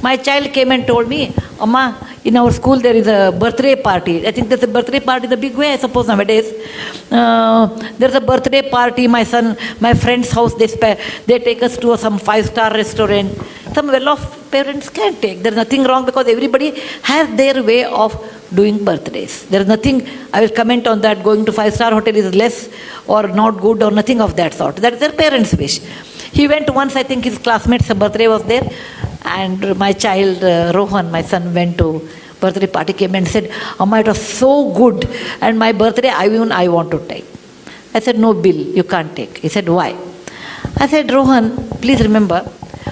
My child came and told me, Amma, in our school there is a birthday party. I think there's a birthday party in a big way, I suppose, nowadays. There's a birthday party, my friend's house, they take us to some 5-star restaurant. Some well-off parents can take. There's nothing wrong because everybody has their way of doing birthdays. There is nothing, I will comment on that, going to 5-star hotel is less or not good or nothing of that sort. That's their parents' wish. He went once, I think his classmate's birthday was there, and my child, Rohan, my son, went to birthday party, came and said, Amma, it was so good, and my birthday, I want to take. I said, no, Bill, you can't take. He said, why? I said, Rohan, please remember,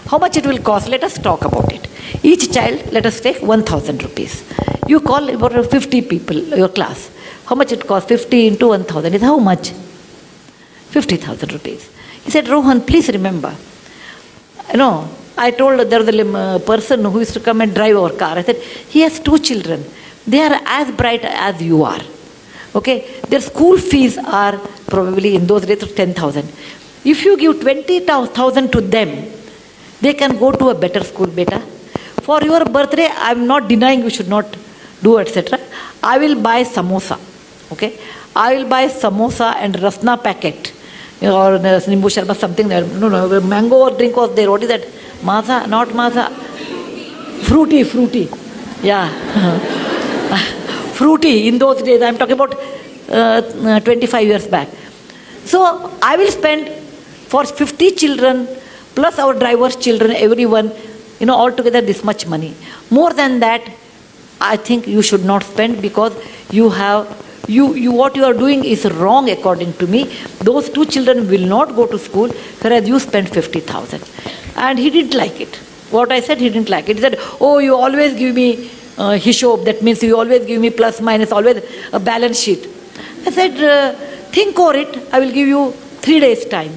how much it will cost, let us talk about it. Each child, let us take 1,000 rupees. You call about 50 people, your class. How much it costs? 50 into 1,000 is how much? 50,000 rupees. He said, Rohan, please remember, I told there was a person who used to come and drive our car. I said, he has 2 children. They are as bright as you are. Okay? Their school fees are probably in those days 10,000. If you give 20,000 to them, they can go to a better school, beta. For your birthday, I am not denying you should not do, etc. I will buy samosa. Okay? I will buy samosa and rasna packet. Or nimbu sharbat, something there. No, mango or drink was there. What is that? Maza, not maza. Fruity. Yeah. Fruity in those days. I am talking about 25 years back. So I will spend for 50 children plus our driver's children, everyone, altogether this much money. More than that, I think you should not spend because what you are doing is wrong according to me. Those 2 children will not go to school, whereas you spend 50,000. And he didn't like it. What I said, he didn't like it. He said, oh, you always give me hishob, that means you always give me plus minus, always a balance sheet. I said, think over it, I will give you 3 days time.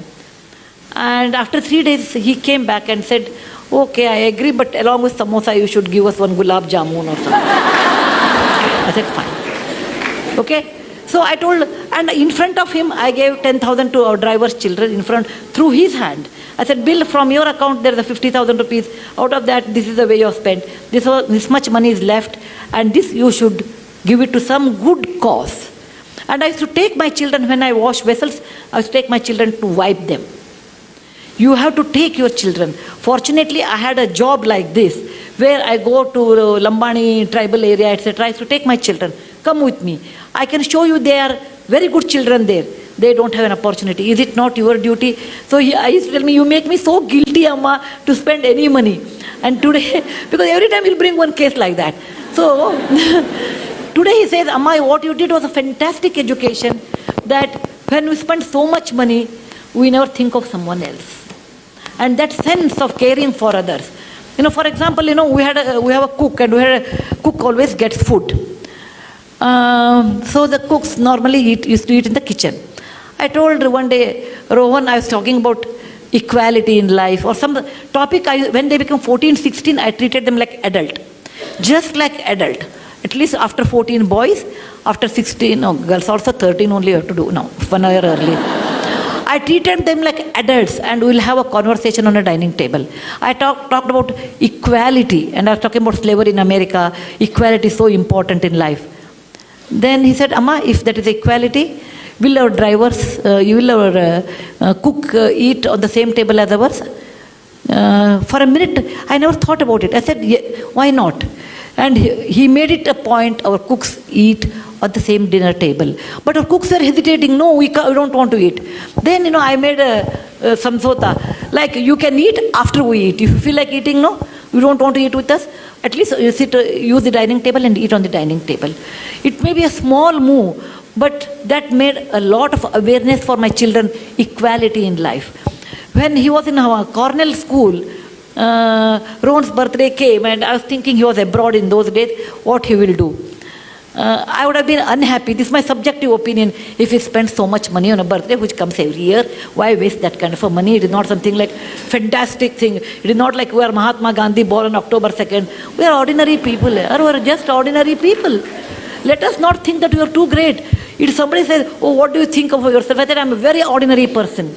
And after 3 days, he came back and said, okay, I agree, but along with samosa, you should give us 1 gulab jamun or something. I said, fine. Okay? So I told, and in front of him, I gave 10,000 to our driver's children in front, through his hand. I said, Bill, from your account, there is a 50,000 rupees. Out of that, this is the way you have spent. This much money is left, and this you should give it to some good cause. And I used to take my children, when I wash vessels, I used to take my children to wipe them. You have to take your children. Fortunately, I had a job like this, where I go to Lambani tribal area, etc. I used to take my children. Come with me. I can show you they are very good children there. They don't have an opportunity. Is it not your duty? So I used to tell me, you make me so guilty, Amma, to spend any money. And today, because every time he'll bring one case like that. So today he says, Amma, what you did was a fantastic education, that when we spend so much money, we never think of someone else. And that sense of caring for others. For example, we have a cook, and cook always gets food. So the cooks normally used to eat in the kitchen. I told one day, Rohan, I was talking about equality in life or some topic. When they become 14, 16, I treated them like adult. Just like adult. At least after 14 boys, after 16, girls also 13 only you have to do now, 1 year early. I treated them like adults, and we'll have a conversation on a dining table. I talked about equality, and I was talking about slavery in America. Equality is so important in life. Then he said, Amma, if that is equality, will our drivers, will our cook eat on the same table as ours? For a minute, I never thought about it. I said, yeah, why not? And he made it a point, our cooks eat at the same dinner table. But our cooks were hesitating, no, we don't want to eat. Then, I made a samsota, like you can eat after we eat. If you feel like eating, no, you don't want to eat with us, at least you use the dining table and eat on the dining table. It may be a small move, but that made a lot of awareness for my children, equality in life. When he was in our Cornell school, Ron's birthday came, and I was thinking he was abroad in those days, what he will do. I would have been unhappy, this is my subjective opinion, if he spent so much money on a birthday which comes every year. Why waste that kind of a money? It is not something like fantastic thing. It is not like we are Mahatma Gandhi born on October 2nd. We are ordinary people. We are just ordinary people. Let us not think that we are too great. If somebody says, oh, what do you think of yourself? I said, I am a very ordinary person.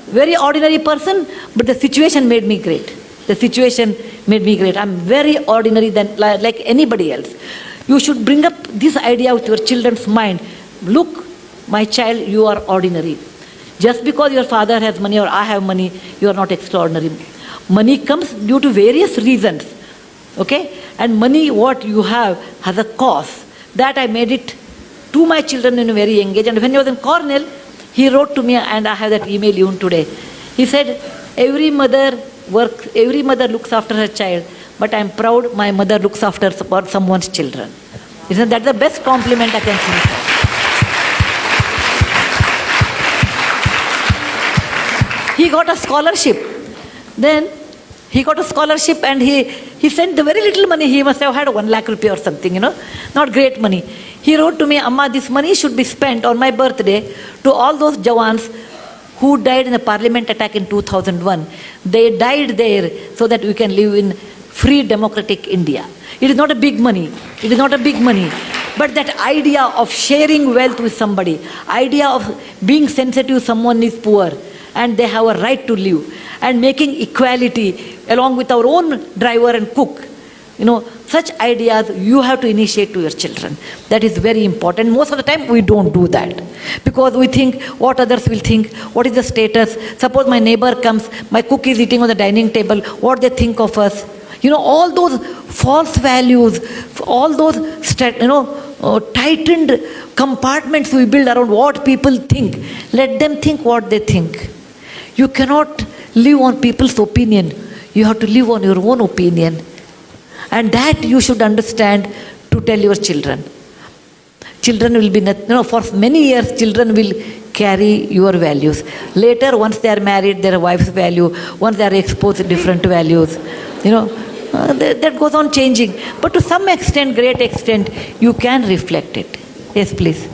Very ordinary person, but the situation made me great. The situation made me great. I'm very ordinary than like anybody else. You should bring up this idea with your children's mind. Look, my child, you are ordinary. Just because your father has money or I have money, you are not extraordinary. Money comes due to various reasons. Okay? And money, what you have, has a cost. That I made it to my children in a very young age. And when he was in Cornell, he wrote to me, and I have that email even today. He said, every mother looks after her child, but I'm proud my mother looks after someone's children. Isn't that the best compliment I can think of? He got a scholarship. Then he got a scholarship, and he sent the very little money. He must have had 1 lakh rupee or something, not great money. He wrote to me, Amma, this money should be spent on my birthday to all those Jawans who died in the parliament attack in 2001. They died there so that we can live in free democratic India. It is not a big money. It is not a big money. But that idea of sharing wealth with somebody, idea of being sensitive someone is poor and they have a right to live, and making equality along with our own driver and cook, such ideas you have to initiate to your children. That is very important. Most of the time we don't do that because we think what others will think, what is the status. Suppose my neighbor comes, my cook is eating on the dining table, what they think of us. All those false values, all those tightened compartments we build around what people think. Let them think what they think. You cannot live on people's opinion. You have to live on your own opinion. And that you should understand to tell your children. Children will be, for many years, children will carry your values. Later, once they are married, their wife's value, once they are exposed to different values, that goes on changing. But to some extent, great extent, you can reflect it. Yes, please.